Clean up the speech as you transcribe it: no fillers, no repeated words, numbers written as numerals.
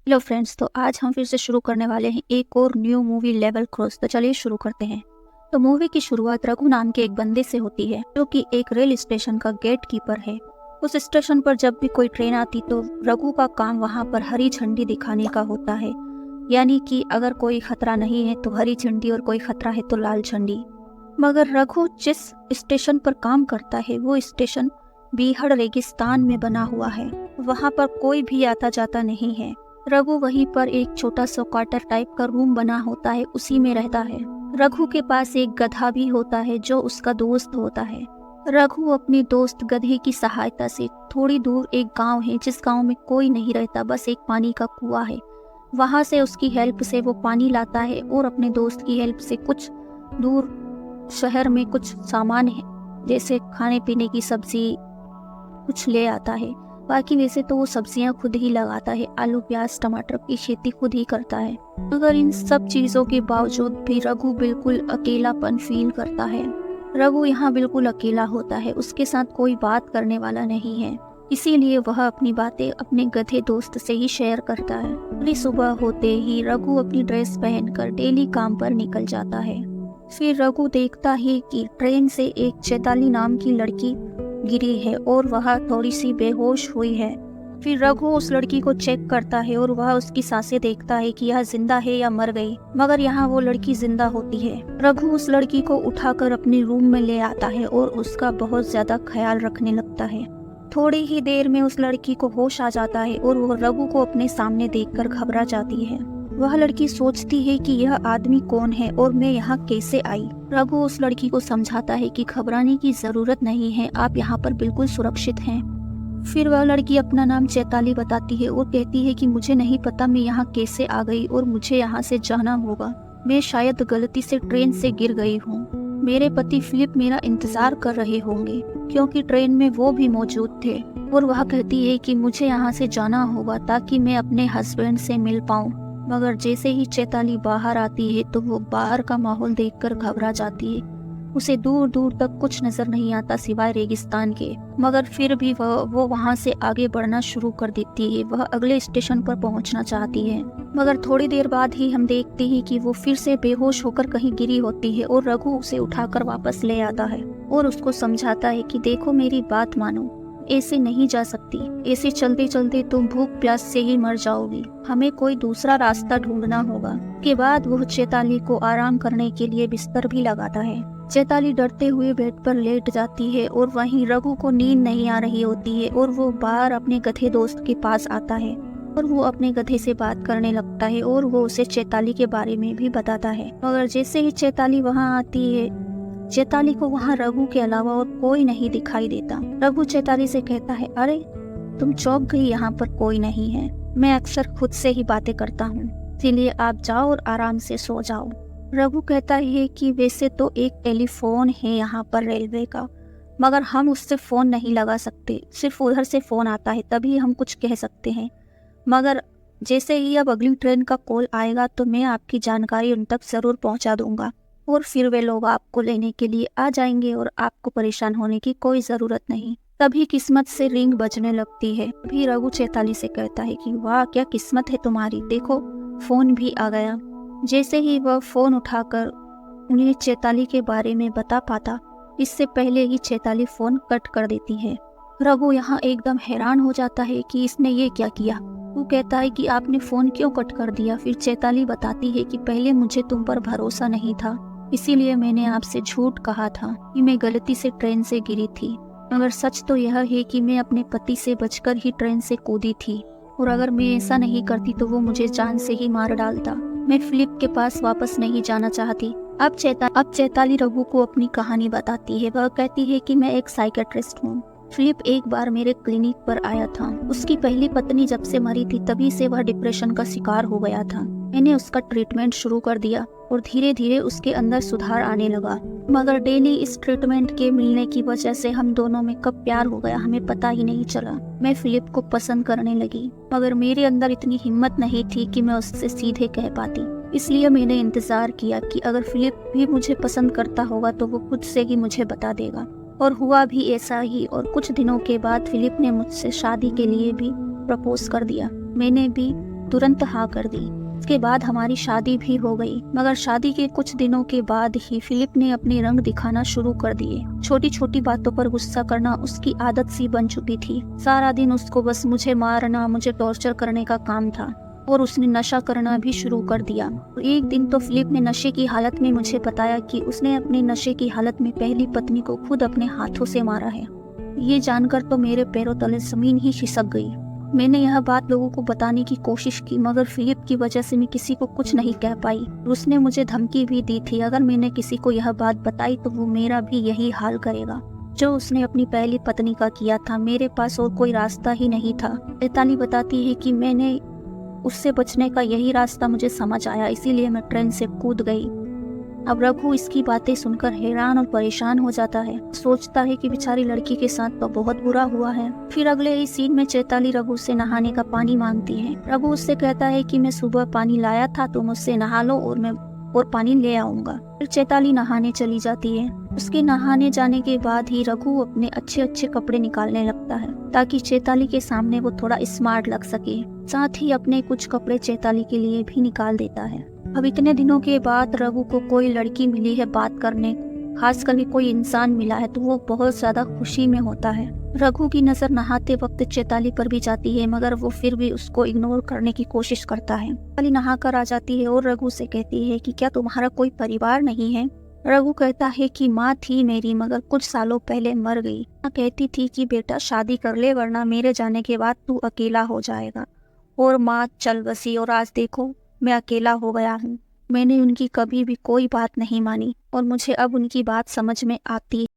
Hello friends, तो आज हम फिर से शुरू करने वाले हैं एक और न्यू मूवी लेवल क्रॉस। तो चलिए शुरू करते हैं। तो मूवी की शुरुआत रघु नाम के एक बंदे से होती है जो कि एक रेल स्टेशन का गेट कीपर है। उस स्टेशन पर जब भी कोई ट्रेन आती तो रघु का काम वहां पर हरी झंडी दिखाने का होता है, यानी कि अगर कोई खतरा नहीं है तो हरी झंडी और कोई खतरा है तो लाल झंडी। मगर रघु जिस स्टेशन पर काम करता है वो स्टेशन बीहड़ रेगिस्तान में बना हुआ है। वहां पर कोई भी आता जाता नहीं है। रघु वहीं पर एक छोटा सा क्वार्टर टाइप का रूम बना होता है, उसी में रहता है। रघु के पास एक गधा भी होता है जो उसका दोस्त होता है। रघु अपने दोस्त गधे की सहायता से थोड़ी दूर एक गांव है जिस गांव में कोई नहीं रहता, बस एक पानी का कुआं है। वहां से उसकी हेल्प से वो पानी लाता है और अपने दोस्त की हेल्प से कुछ दूर शहर में कुछ सामान है जैसे खाने पीने की सब्जी कुछ ले आता है। बाकी वैसे तो वो सब्जियां खुद ही लगाता है, आलू प्याज टमाटर की खेती खुद ही करता है। मगर इन सब चीजों के बावजूद भी रघु बिल्कुल अकेलापन फील करता है। रघु यहाँ बिल्कुल अकेला होता है, उसके साथ कोई बात करने वाला नहीं है, इसीलिए वह अपनी बातें अपने गधे दोस्त से ही शेयर करता है। अगली सुबह होते ही रघु अपनी ड्रेस पहनकर डेली काम पर निकल जाता है। फिर रघु देखता है कि ट्रेन से एक चैताली नाम की लड़की गिरी है और वह थोड़ी सी बेहोश हुई है। फिर रघु उस लड़की को चेक करता है और वह उसकी सांसें देखता है कि यह जिंदा है या मर गई, मगर यहाँ वो लड़की जिंदा होती है। रघु उस लड़की को उठाकर अपने रूम में ले आता है और उसका बहुत ज्यादा ख्याल रखने लगता है। थोड़ी ही देर में उस लड़की को होश आ जाता है और वह रघु को अपने सामने देखकर घबरा जाती है। वह लड़की सोचती है कि यह आदमी कौन है और मैं यहाँ कैसे आई। रघु उस लड़की को समझाता है कि घबराने की जरूरत नहीं है, आप यहाँ पर बिल्कुल सुरक्षित हैं। फिर वह लड़की अपना नाम चैताली बताती है और कहती है कि मुझे नहीं पता मैं यहाँ कैसे आ गई और मुझे यहाँ से जाना होगा। मैं शायद गलती से ट्रेन से गिर गई हूँ। मेरे पति फिलिप मेरा इंतजार कर रहे होंगे क्योंकि ट्रेन में वो भी मौजूद थे। और वह कहती है कि मुझे यहाँ से जाना होगा ताकि मैं अपने हस्बैंड से मिल पाऊँ। मगर जैसे ही चैताली बाहर आती है तो वो बाहर का माहौल देखकर घबरा जाती है। उसे दूर दूर तक कुछ नजर नहीं आता सिवाय रेगिस्तान के, मगर फिर भी वो वहां से आगे बढ़ना शुरू कर देती है। वह अगले स्टेशन पर पहुंचना चाहती है, मगर थोड़ी देर बाद ही हम देखते हैं कि वो फिर से बेहोश होकर कहीं गिरी होती है और रघु उसे उठाकर वापस ले आता है और उसको समझाता है कि देखो मेरी बात मानो, ऐसे नहीं जा सकती, ऐसे चलते चलते तुम भूख प्यास से ही मर जाओगी, हमें कोई दूसरा रास्ता ढूंढना होगा। के बाद वह चैताली को आराम करने के लिए बिस्तर भी लगाता है। चैताली डरते हुए बेड पर लेट जाती है और वहीं रघु को नींद नहीं आ रही होती है और वो बाहर अपने गधे दोस्त के पास आता है और वो अपने गधे से बात करने लगता है और वो उसे चैताली के बारे में भी बताता है। मगर जैसे ही चैताली वहाँ आती है, चैताली को वहाँ रघु के अलावा और कोई नहीं दिखाई देता। रघु चैताली से कहता है, अरे तुम चौंक गई, यहाँ पर कोई नहीं है। मैं अक्सर खुद से ही बातें करता हूँ, इसलिए आप जाओ और आराम से सो जाओ। रघु कहता है कि वैसे तो एक टेलीफोन है यहाँ पर रेलवे का, मगर हम उससे फोन नहीं लगा सकते, सिर्फ उधर से फोन आता है तभी हम कुछ कह सकते हैं। मगर जैसे ही अब अगली ट्रेन का कॉल आएगा तो मैं आपकी जानकारी उन तक जरूर पहुँचा दूंगा और फिर वे लोग आपको लेने के लिए आ जाएंगे और आपको परेशान होने की कोई जरूरत नहीं। तभी किस्मत से रिंग बजने लगती है। भी रघु चैताली से कहता है कि वाह क्या किस्मत है तुम्हारी, देखो फोन भी आ गया। जैसे ही वह फोन उठाकर उन्हें चैताली के बारे में बता पाता, इससे पहले ही चैताली फोन कट कर देती है। रघु यहाँ एकदम हैरान हो जाता है कि इसने ये क्या किया। वो कहता है कि आपने फोन क्यों कट कर दिया। फिर चैताली बताती है कि पहले मुझे तुम पर भरोसा नहीं था, इसीलिए मैंने आपसे झूठ कहा था कि मैं गलती से ट्रेन से गिरी थी, मगर सच तो यह है कि मैं अपने पति से बचकर ही ट्रेन से कूदी थी और अगर मैं ऐसा नहीं करती तो वो मुझे जान से ही मार डालता। मैं फिलिप के पास वापस नहीं जाना चाहती। अब चैताली रघु को अपनी कहानी बताती है। वह कहती है कि मैं एक साइकियाट्रिस्ट हूँ। फिलिप एक बार मेरे क्लिनिक पर आया था। उसकी पहली पत्नी जब से मरी थी तभी से वह डिप्रेशन का शिकार हो गया था। मैंने उसका ट्रीटमेंट शुरू कर दिया और धीरे धीरे उसके अंदर सुधार आने लगा, मगर डेली इस ट्रीटमेंट के मिलने की वजह से हम दोनों में कब प्यार हो गया हमें पता ही नहीं चला। मैं फिलिप को पसंद करने लगी, मगर मेरे अंदर इतनी हिम्मत नहीं थी कि मैं उससे सीधे कह पाती। इसलिए मैंने इंतजार किया कि अगर फिलिप भी मुझे पसंद करता होगा तो वो खुद से ही मुझे बता देगा, और हुआ भी ऐसा ही। और कुछ दिनों के बाद फिलिप ने मुझसे शादी के लिए भी प्रपोज कर दिया। मैंने भी तुरंत हाँ कर दी। इसके बाद हमारी शादी भी हो गई, मगर शादी के कुछ दिनों के बाद ही फिलिप ने अपने रंग दिखाना शुरू कर दिए। छोटी छोटी बातों पर गुस्सा करना उसकी आदत सी बन चुकी थी। सारा दिन उसको बस मुझे मारना, मुझे टॉर्चर करने का काम था और उसने नशा करना भी शुरू कर दिया। एक दिन तो फिलिप ने नशे की हालत में मुझे बताया कि उसने अपने नशे की हालत में पहली पत्नी को खुद अपने हाथों से मारा है। ये जानकर तो मेरे पैरों तले जमीन ही खिसक गई। मैंने यह बात लोगों को बताने की कोशिश की, मगर फिलिप की वजह से मैं किसी को कुछ नहीं कह पाई। उसने मुझे धमकी भी दी थी, अगर मैंने किसी को यह बात बताई तो वो मेरा भी यही हाल करेगा जो उसने अपनी पहली पत्नी का किया था। मेरे पास और कोई रास्ता ही नहीं था। चैताली बताती है कि मैंने उससे बचने का यही रास्ता मुझे समझ आया, इसीलिए मैं ट्रेन से कूद गई। अब रघु इसकी बातें सुनकर हैरान और परेशान हो जाता है। सोचता है कि बेचारी लड़की के साथ तो बहुत बुरा हुआ है। फिर अगले ही सीन में चैताली रघु से नहाने का पानी मांगती है। रघु उससे कहता है कि मैं सुबह पानी लाया था, तुम मुझसे नहा लो और पानी ले आऊंगा। फिर चैताली नहाने चली जाती है। उसके नहाने जाने के बाद ही रघु अपने अच्छे अच्छे कपड़े निकालने लगता है ताकि चैताली के सामने वो थोड़ा स्मार्ट लग सके। साथ ही अपने कुछ कपड़े चैताली के लिए भी निकाल देता है। अब इतने दिनों के बाद रघु को कोई लड़की मिली है बात करने, खास करके कोई इंसान मिला है, तो वो बहुत ज्यादा खुशी में होता है। रघु की नजर नहाते वक्त चैताली पर भी जाती है, मगर वो फिर भी उसको इग्नोर करने की कोशिश करता है। चैताली नहाकर आ जाती है और रघु से कहती है कि क्या तुम्हारा कोई परिवार नहीं है। रघु कहता है कि माँ थी मेरी, मगर कुछ सालों पहले मर गई। माँ कहती थी कि बेटा शादी कर ले, वरना मेरे जाने के बाद तू अकेला हो जाएगा। और माँ चल बसी और आज देखो मैं अकेला हो गया हूँ। मैंने उनकी कभी भी कोई बात नहीं मानी और मुझे अब उनकी बात समझ में आती है।